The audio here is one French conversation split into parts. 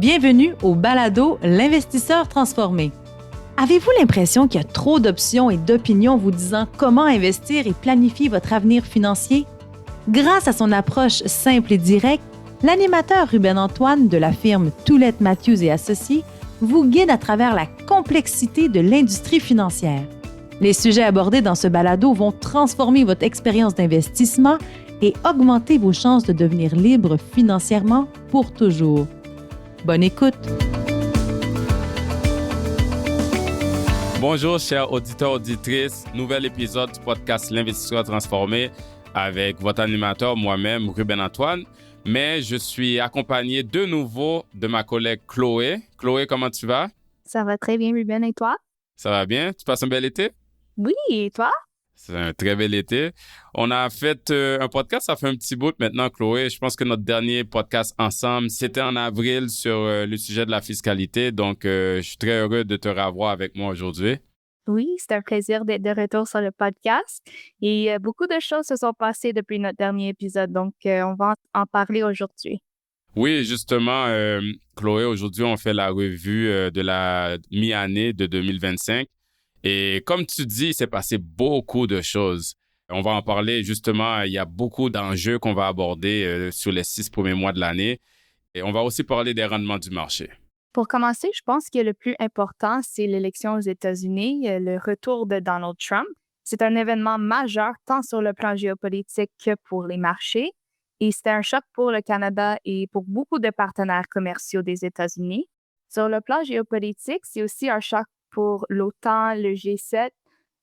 Bienvenue au balado L'investisseur transformé. Avez-vous l'impression qu'il y a trop d'options et d'opinions vous disant comment investir et planifier votre avenir financier? Grâce à son approche simple et directe, l'animateur Ruben Antoine de la firme Toulette Matthews et Associés vous guide à travers la complexité de l'industrie financière. Les sujets abordés dans ce balado vont transformer votre expérience d'investissement et augmenter vos chances de devenir libre financièrement pour toujours. Bonne écoute! Bonjour, chers auditeurs, auditrices. Nouvel épisode du podcast L'Investisseur transformé avec votre animateur, moi-même, Ruben Antoine. Mais je suis accompagné de nouveau de ma collègue Chloé. Chloé, comment tu vas? Ça va très bien, Ruben, et toi? Ça va bien? Tu passes un bel été? Oui, et toi? C'est un très bel été. On a fait un podcast, ça fait un petit bout maintenant, Chloé. Je pense que notre dernier podcast ensemble, c'était en avril sur le sujet de la fiscalité. Donc, je suis très heureux de te revoir avec moi aujourd'hui. Oui, c'est un plaisir d'être de retour sur le podcast. Et beaucoup de choses se sont passées depuis notre dernier épisode, donc on va en parler aujourd'hui. Oui, justement, Chloé, aujourd'hui, on fait la revue de la mi-année de 2025. Et comme tu dis, il s'est passé beaucoup de choses. On va en parler justement, il y a beaucoup d'enjeux qu'on va aborder sur les 6 premiers mois de l'année. Et on va aussi parler des rendements du marché. Pour commencer, je pense que le plus important, c'est l'élection aux États-Unis, le retour de Donald Trump. C'est un événement majeur tant sur le plan géopolitique que pour les marchés. Et c'était un choc pour le Canada et pour beaucoup de partenaires commerciaux des États-Unis. Sur le plan géopolitique, c'est aussi un choc pour l'OTAN, le G7,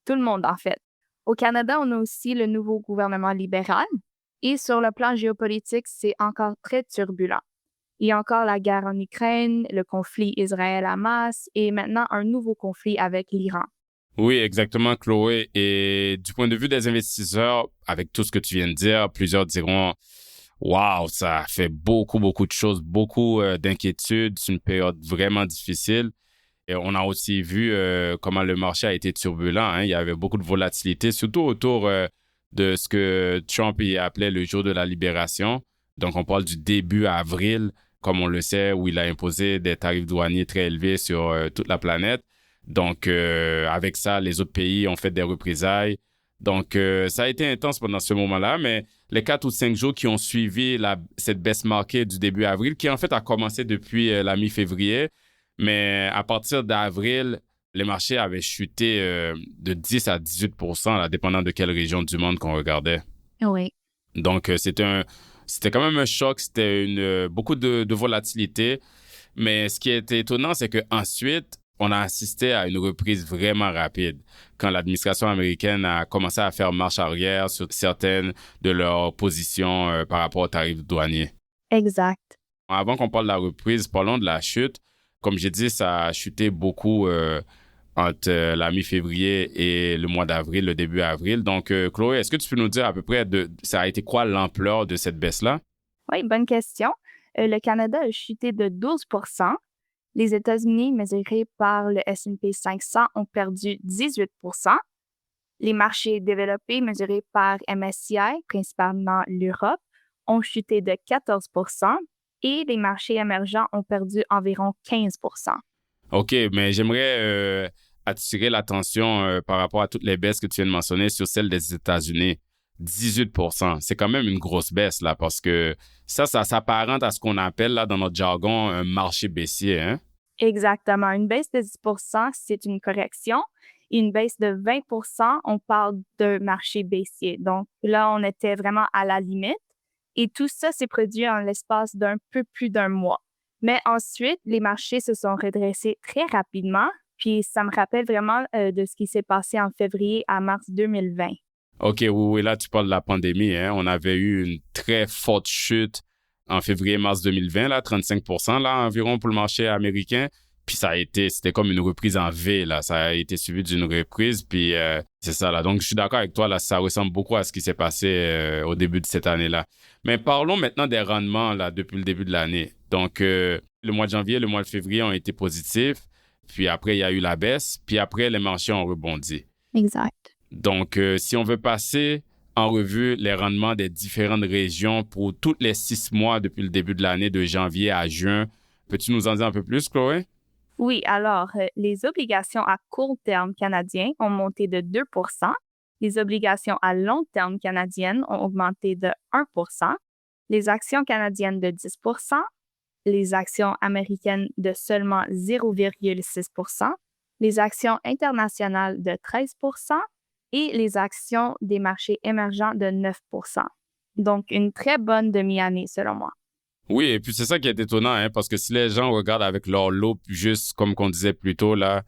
tout le monde en fait. Au Canada, on a aussi le nouveau gouvernement libéral et sur le plan géopolitique, c'est encore très turbulent. Il y a encore la guerre en Ukraine, le conflit Israël-Hamas et maintenant un nouveau conflit avec l'Iran. Oui, exactement, Chloé. Et du point de vue des investisseurs, avec tout ce que tu viens de dire, plusieurs diront « Wow, ça fait beaucoup de choses, beaucoup d'inquiétudes. C'est une période vraiment difficile. » Et on a aussi vu comment le marché a été turbulent. Hein. Il y avait beaucoup de volatilité, surtout autour de ce que Trump y appelait le jour de la libération. Donc, on parle du début avril, comme on le sait, où il a imposé des tarifs douaniers très élevés sur toute la planète. Donc, avec ça, les autres pays ont fait des représailles. Donc, ça a été intense pendant ce moment-là, mais les 4 ou 5 jours qui ont suivi cette baisse marquée du début avril, qui en fait a commencé depuis la mi-février, mais à partir d'avril, les marchés avaient chuté de 10 à 18 %, là, dépendant de quelle région du monde qu'on regardait. Oui. Donc, c'était quand même un choc, c'était beaucoup de volatilité. Mais ce qui était étonnant, c'est qu'ensuite, on a assisté à une reprise vraiment rapide quand l'administration américaine a commencé à faire marche arrière sur certaines de leurs positions par rapport aux tarifs douaniers. Exact. Avant qu'on parle de la reprise, parlons de la chute. Comme j'ai dit, ça a chuté beaucoup entre la mi-février et le mois d'avril, le début avril. Donc, Chloé, est-ce que tu peux nous dire à peu près ça a été quoi l'ampleur de cette baisse-là? Oui, bonne question. Le Canada a chuté de 12 %. Les États-Unis, mesurés par le S&P 500, ont perdu 18 %. Les marchés développés, mesurés par MSCI, principalement l'Europe, ont chuté de 14 % et les marchés émergents ont perdu environ 15 %. OK, mais j'aimerais attirer l'attention par rapport à toutes les baisses que tu viens de mentionner sur celle des États-Unis. 18 %. C'est quand même une grosse baisse, là, parce que ça s'apparente à ce qu'on appelle, là, dans notre jargon, un marché baissier, hein? Exactement. Une baisse de 10 %, c'est une correction. Et une baisse de 20 %, on parle de marché baissier. Donc là, on était vraiment à la limite. Et tout ça s'est produit en l'espace d'un peu plus d'un mois. Mais ensuite, les marchés se sont redressés très rapidement. Puis ça me rappelle vraiment de ce qui s'est passé en février à mars 2020. OK, oui, là, tu parles de la pandémie, hein? On avait eu une très forte chute en février-mars 2020, là, 35 % là, environ pour le marché américain. Puis c'était comme une reprise en V, là. Ça a été suivi d'une reprise, puis c'est ça, là. Donc, je suis d'accord avec toi, là, ça ressemble beaucoup à ce qui s'est passé au début de cette année-là. Mais parlons maintenant des rendements, là, depuis le début de l'année. Donc, le mois de janvier, le mois de février ont été positifs. Puis après, il y a eu la baisse. Puis après, les marchés ont rebondi. Exact. Donc, si on veut passer en revue les rendements des différentes régions pour tous les 6 mois depuis le début de l'année, de janvier à juin Peux-tu nous en dire un peu plus, Chloé? Oui, alors, les obligations à court terme canadiens ont monté de 2 les obligations à long terme canadiennes ont augmenté de 1 les actions canadiennes de 10 les actions américaines de seulement 0,6 les actions internationales de 13 et les actions des marchés émergents de 9 Donc, une très bonne demi-année selon moi. Oui, et puis c'est ça qui est étonnant, hein, parce que si les gens regardent avec leur loupe, juste comme qu'on disait plus tôt, là,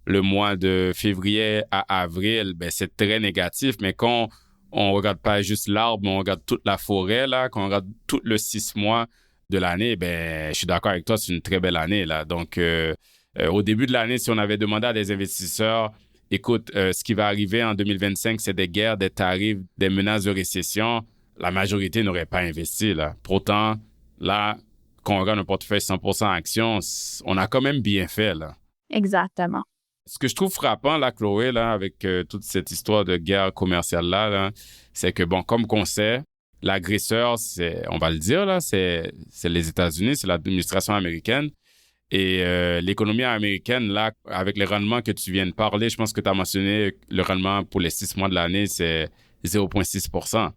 le mois de février à avril, ben c'est très négatif, mais quand on regarde pas juste l'arbre, mais on regarde toute la forêt, là, quand on regarde tout le 6 mois de l'année, ben je suis d'accord avec toi, c'est une très belle année, là. Donc, au début de l'année, si on avait demandé à des investisseurs, écoute, ce qui va arriver en 2025, c'est des guerres, des tarifs, des menaces de récession, la majorité n'aurait pas investi, là. Pourtant, là, quand on regarde un portefeuille 100% actions, on a quand même bien fait, là. Exactement. Ce que je trouve frappant, là, Chloé, là, avec toute cette histoire de guerre commerciale-là, là, c'est que, bon, comme qu'on sait, l'agresseur, on va le dire, là, c'est les États-Unis, c'est l'administration américaine. Et l'économie américaine, là, avec les rendements que tu viens de parler, je pense que tu as mentionné le rendement pour les 6 mois de l'année, c'est 0,6%.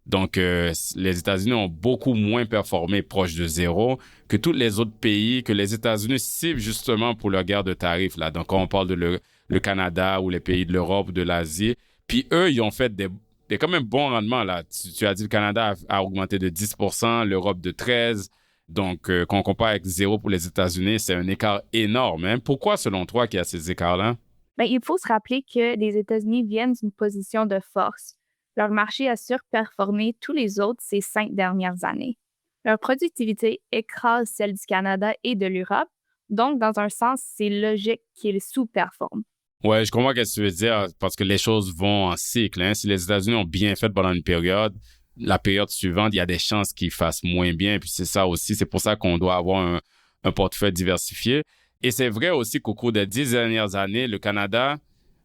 Donc, les États-Unis ont beaucoup moins performé, proche de zéro, que tous les autres pays que les États-Unis ciblent justement pour leur guerre de tarifs, là. Donc, quand on parle de le Canada ou les pays de l'Europe ou de l'Asie, puis eux, ils ont fait des quand même bons rendements, là. Tu as dit le Canada a augmenté de 10%, l'Europe de 13%. Donc, quand on compare avec zéro pour les États-Unis, c'est un écart énorme, hein. Pourquoi, selon toi, qu'il y a ces écarts-là? Bien, il faut se rappeler que les États-Unis viennent d'une position de force. Leur marché a surperformé tous les autres ces 5 dernières années. Leur productivité écrase celle du Canada et de l'Europe, donc dans un sens, c'est logique qu'ils sous-performent. Ouais, je comprends ce que tu veux dire parce que les choses vont en cycle, hein. Si les États-Unis ont bien fait pendant une période, la période suivante, il y a des chances qu'ils fassent moins bien. Puis c'est ça aussi, c'est pour ça qu'on doit avoir un portefeuille diversifié. Et c'est vrai aussi qu'au cours des 10 dernières années, le Canada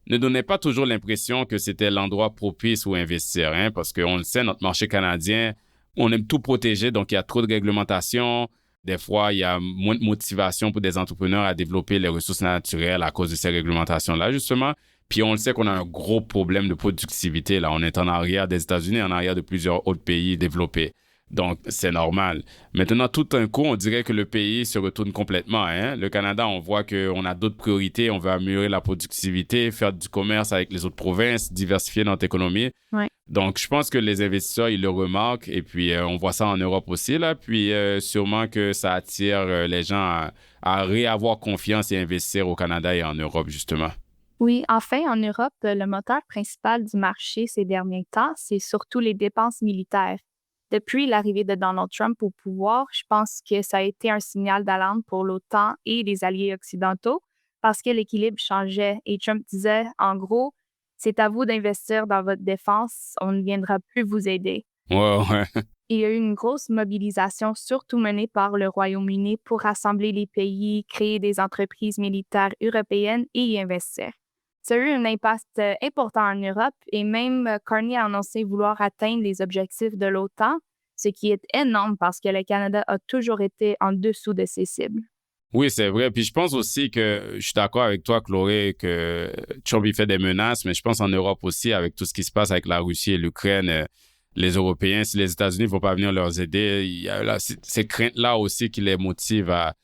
ne donnait pas toujours l'impression que c'était l'endroit propice où investir, hein, parce qu'on le sait, notre marché canadien, on aime tout protéger, donc il y a trop de réglementation. Des fois, il y a moins de motivation pour des entrepreneurs à développer les ressources naturelles à cause de ces réglementations-là, justement. Puis on le sait qu'on a un gros problème de productivité, là. On est en arrière des États-Unis, en arrière de plusieurs autres pays développés. Donc, c'est normal. Maintenant, tout d'un coup, on dirait que le pays se retourne complètement, hein. Le Canada, on voit qu'on a d'autres priorités. On veut améliorer la productivité, faire du commerce avec les autres provinces, diversifier notre économie. Ouais. Donc, je pense que les investisseurs, ils le remarquent. Et puis, on voit ça en Europe aussi, là. Puis, sûrement que ça attire les gens à réavoir confiance et investir au Canada et en Europe, justement. Oui, enfin, en Europe, le moteur principal du marché ces derniers temps, c'est surtout les dépenses militaires. Depuis l'arrivée de Donald Trump au pouvoir, je pense que ça a été un signal d'alarme pour l'OTAN et les alliés occidentaux parce que l'équilibre changeait et Trump disait, en gros, c'est à vous d'investir dans votre défense, on ne viendra plus vous aider. Ouais. Et il y a eu une grosse mobilisation, surtout menée par le Royaume-Uni, pour rassembler les pays, créer des entreprises militaires européennes et y investir. Ça a eu un impact important en Europe et même Carney a annoncé vouloir atteindre les objectifs de l'OTAN, ce qui est énorme parce que le Canada a toujours été en dessous de ses cibles. Oui, c'est vrai. Puis je pense aussi que je suis d'accord avec toi, Chloé, que Trump il fait des menaces, mais je pense en Europe aussi, avec tout ce qui se passe avec la Russie et l'Ukraine, les Européens, si les États-Unis ne vont pas venir leur aider, il y a là, ces craintes-là aussi qui les motivent à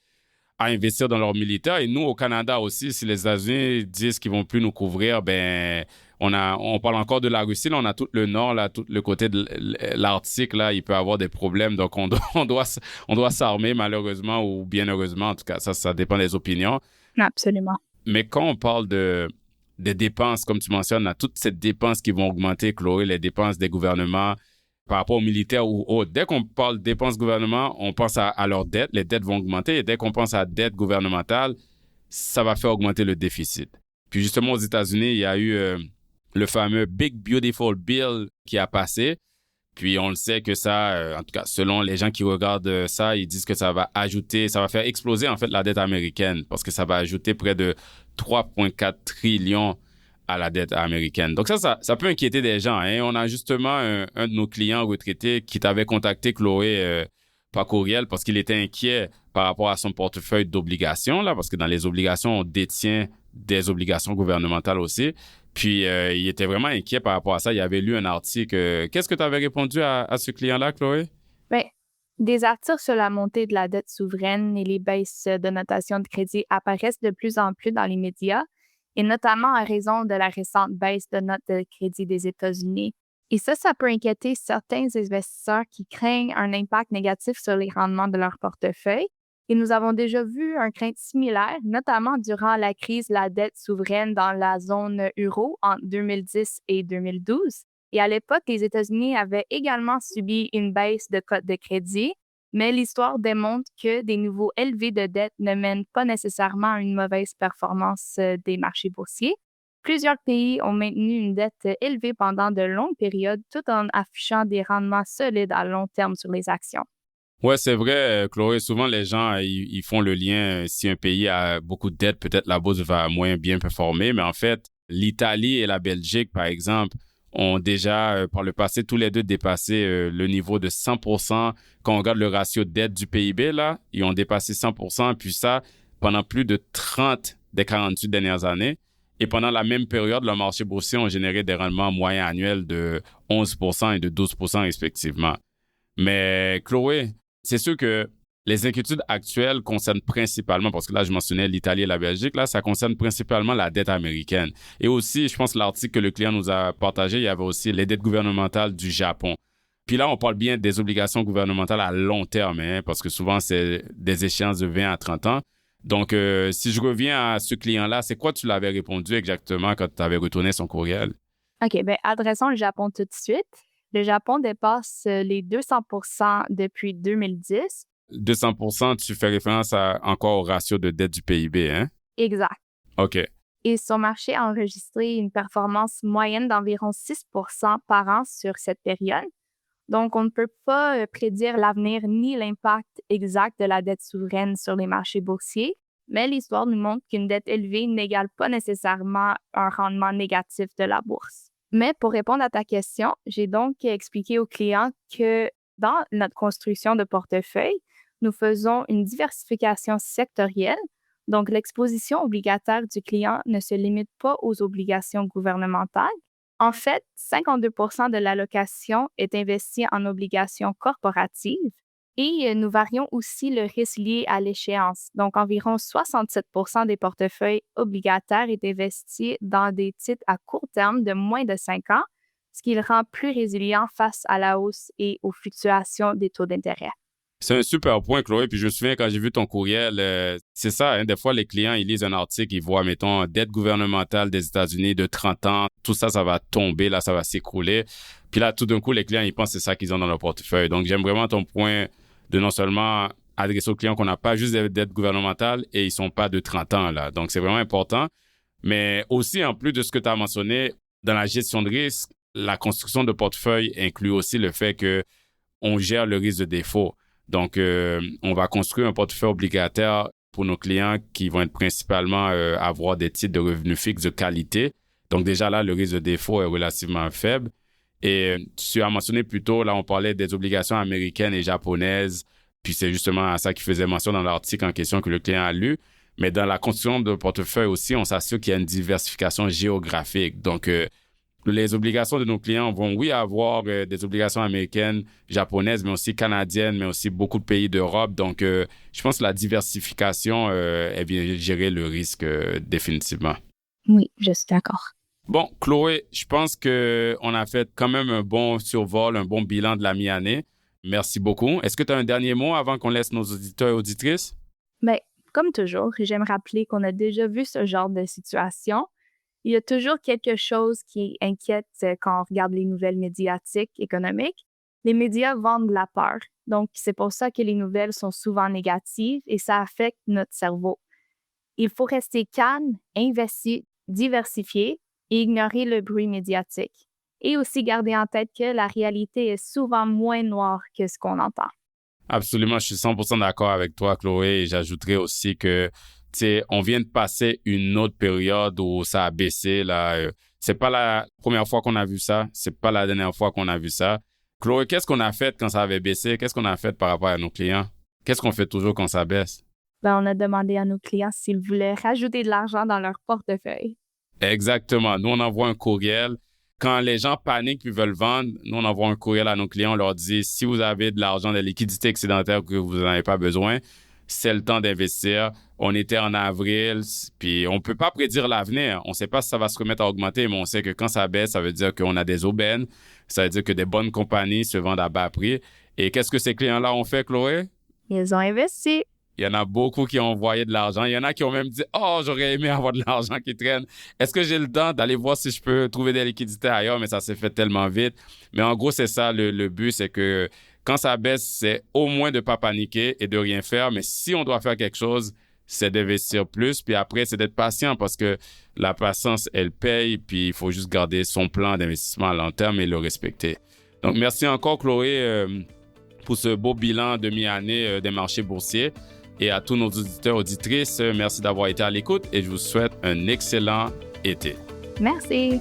investir dans leurs militaires. Et nous, au Canada aussi, si les États-Unis disent qu'ils vont plus nous couvrir, ben, on parle encore de la Russie, là, on a tout le nord, là, tout le côté de l'Arctique, là, il peut y avoir des problèmes. Donc, on doit s'armer, malheureusement, ou bien heureusement. En tout cas, ça dépend des opinions. Absolument. Mais quand on parle des dépenses, comme tu mentionnes, là, toutes ces dépenses qui vont augmenter, Chloé, les dépenses des gouvernements, par rapport aux militaires ou autres. Dès qu'on parle de dépenses gouvernement, on pense à leurs dettes. Les dettes vont augmenter. Et dès qu'on pense à la dette gouvernementale, ça va faire augmenter le déficit. Puis justement, aux États-Unis, il y a eu le fameux Big Beautiful Bill qui a passé. Puis on le sait que ça, en tout cas, selon les gens qui regardent ça, ils disent que ça va faire exploser en fait la dette américaine parce que ça va ajouter près de 3,4 trillions à la dette américaine. Donc ça peut inquiéter des gens, hein. On a justement un de nos clients retraités qui t'avait contacté, Chloé, par courriel parce qu'il était inquiet par rapport à son portefeuille d'obligations, là, parce que dans les obligations, on détient des obligations gouvernementales aussi. Puis, il était vraiment inquiet par rapport à ça. Il avait lu un article. Qu'est-ce que tu avais répondu à ce client-là, Chloé? Bien, des articles sur la montée de la dette souveraine et les baisses de notation de crédit apparaissent de plus en plus dans les médias, et notamment à raison de la récente baisse de notes de crédit des États-Unis. Et ça peut inquiéter certains investisseurs qui craignent un impact négatif sur les rendements de leur portefeuille. Et nous avons déjà vu un crainte similaire, notamment durant la crise de la dette souveraine dans la zone euro entre 2010 et 2012. Et à l'époque, les États-Unis avaient également subi une baisse de cote de crédit, mais l'histoire démontre que des niveaux élevés de dette ne mènent pas nécessairement à une mauvaise performance des marchés boursiers. Plusieurs pays ont maintenu une dette élevée pendant de longues périodes tout en affichant des rendements solides à long terme sur les actions. Ouais, c'est vrai, Chloé. Souvent, les gens, ils font le lien. Si un pays a beaucoup de dettes, peut-être la bourse va moins bien performer. Mais en fait, l'Italie et la Belgique, par exemple, ont déjà, par le passé, tous les deux dépassé le niveau de 100%. Quand on regarde le ratio de dette du PIB, là, ils ont dépassé 100%. Puis ça, pendant plus de 30 des 48 dernières années. Et pendant la même période, le marché boursier ont généré des rendements moyens annuels de 11% et de 12% respectivement. Mais Chloé, c'est sûr que les inquiétudes actuelles concernent principalement, parce que là, je mentionnais l'Italie et la Belgique, là, ça concerne principalement la dette américaine. Et aussi, je pense que l'article que le client nous a partagé, il y avait aussi les dettes gouvernementales du Japon. Puis là, on parle bien des obligations gouvernementales à long terme, hein, parce que souvent, c'est des échéances de 20 à 30 ans. Donc, si je reviens à ce client-là, c'est quoi tu l'avais répondu exactement quand tu avais retourné son courriel? OK, bien, adressons le Japon tout de suite. Le Japon dépasse les 200% depuis 2010. 200%, tu fais référence encore au ratio de dette du PIB, hein? Exact. OK. Et son marché a enregistré une performance moyenne d'environ 6% par an sur cette période. Donc, on ne peut pas prédire l'avenir ni l'impact exact de la dette souveraine sur les marchés boursiers, mais l'histoire nous montre qu'une dette élevée n'égale pas nécessairement un rendement négatif de la bourse. Mais pour répondre à ta question, j'ai donc expliqué aux clients que dans notre construction de portefeuille, nous faisons une diversification sectorielle. Donc, l'exposition obligataire du client ne se limite pas aux obligations gouvernementales. En fait, 52% de l'allocation est investie en obligations corporatives et nous varions aussi le risque lié à l'échéance. Donc, environ 67% des portefeuilles obligataires est investi dans des titres à court terme de moins de 5 ans, ce qui le rend plus résilient face à la hausse et aux fluctuations des taux d'intérêt. C'est un super point, Chloé. Puis je me souviens quand j'ai vu ton courriel, c'est ça, hein, des fois, les clients, ils lisent un article, ils voient, mettons, dette gouvernementale des États-Unis de 30 ans. Tout ça, ça va tomber, là, ça va s'écrouler. Puis là, tout d'un coup, les clients, ils pensent que c'est ça qu'ils ont dans leur portefeuille. Donc, j'aime vraiment ton point de non seulement adresser aux clients qu'on n'a pas juste des dettes gouvernementales et ils sont pas de 30 ans, là. Donc, c'est vraiment important. Mais aussi, en plus de ce que tu as mentionné, dans la gestion de risque, la construction de portefeuille inclut aussi le fait que on gère le risque de défaut. Donc, on va construire un portefeuille obligataire pour nos clients qui vont être principalement avoir des titres de revenus fixes de qualité. Donc, déjà là, le risque de défaut est relativement faible. Et tu as mentionné plus tôt, là, on parlait des obligations américaines et japonaises. Puis c'est justement à ça qu'il faisait mention dans l'article en question que le client a lu. Mais dans la construction de portefeuille aussi, on s'assure qu'il y a une diversification géographique. Donc, les obligations de nos clients vont, oui, avoir des obligations américaines, japonaises, mais aussi canadiennes, mais aussi beaucoup de pays d'Europe. Donc, je pense que la diversification, elle vient gérer le risque définitivement. Oui, je suis d'accord. Bon, Chloé, je pense qu'on a fait quand même un bon survol, un bon bilan de la mi-année. Merci beaucoup. Est-ce que tu as un dernier mot avant qu'on laisse nos auditeurs et auditrices? Bien, comme toujours, j'aime rappeler qu'on a déjà vu ce genre de situation. Il y a toujours quelque chose qui inquiète quand on regarde les nouvelles médiatiques économiques. Les médias vendent la peur. Donc, c'est pour ça que les nouvelles sont souvent négatives et ça affecte notre cerveau. Il faut rester calme, investi, diversifié et ignorer le bruit médiatique. Et aussi garder en tête que la réalité est souvent moins noire que ce qu'on entend. Absolument, je suis 100% d'accord avec toi, Chloé, et j'ajouterais aussi que, tu sais, on vient de passer une autre période où ça a baissé, là. C'est pas la première fois qu'on a vu ça, c'est pas la dernière fois qu'on a vu ça. Chloé, qu'est-ce qu'on a fait quand ça avait baissé? Qu'est-ce qu'on a fait par rapport à nos clients? Qu'est-ce qu'on fait toujours quand ça baisse? On a demandé à nos clients s'ils voulaient rajouter de l'argent dans leur portefeuille. Exactement. Nous, on envoie un courriel. Quand les gens paniquent et veulent vendre, nous, on envoie un courriel à nos clients. On leur dit, si vous avez de l'argent, de la liquidité excédentaire que vous n'en avez pas besoin, c'est le temps d'investir. On était en avril, puis on ne peut pas prédire l'avenir. On ne sait pas si ça va se remettre à augmenter, mais on sait que quand ça baisse, ça veut dire qu'on a des aubaines. Ça veut dire que des bonnes compagnies se vendent à bas prix. Et qu'est-ce que ces clients-là ont fait, Chloé? Ils ont investi. Il y en a beaucoup qui ont envoyé de l'argent. Il y en a qui ont même dit « Oh, j'aurais aimé avoir de l'argent qui traîne. Est-ce que j'ai le temps d'aller voir si je peux trouver des liquidités ailleurs? » Mais ça s'est fait tellement vite. Mais en gros, c'est ça le but, c'est que quand ça baisse, c'est au moins de ne pas paniquer et de rien faire. Mais si on doit faire quelque chose, c'est d'investir plus. Puis après, c'est d'être patient parce que la patience, elle paye. Puis il faut juste garder son plan d'investissement à long terme et le respecter. Donc, merci encore, Chloé, pour ce beau bilan de mi-année des marchés boursiers. Et à tous nos auditeurs, auditrices, merci d'avoir été à l'écoute et je vous souhaite un excellent été. Merci.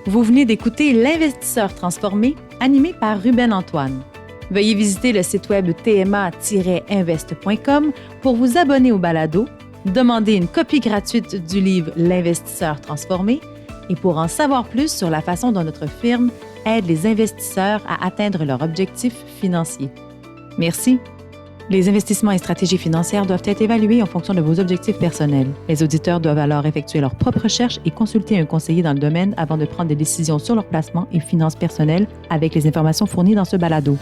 Vous venez d'écouter L'Investisseur transformé, animé par Ruben Antoine. Veuillez visiter le site web tma-invest.com pour vous abonner au balado, demander une copie gratuite du livre L'Investisseur transformé et pour en savoir plus sur la façon dont notre firme aide les investisseurs à atteindre leurs objectifs financiers. Merci. Les investissements et stratégies financières doivent être évalués en fonction de vos objectifs personnels. Les auditeurs doivent alors effectuer leurs propres recherches et consulter un conseiller dans le domaine avant de prendre des décisions sur leur placement et finances personnelles avec les informations fournies dans ce balado.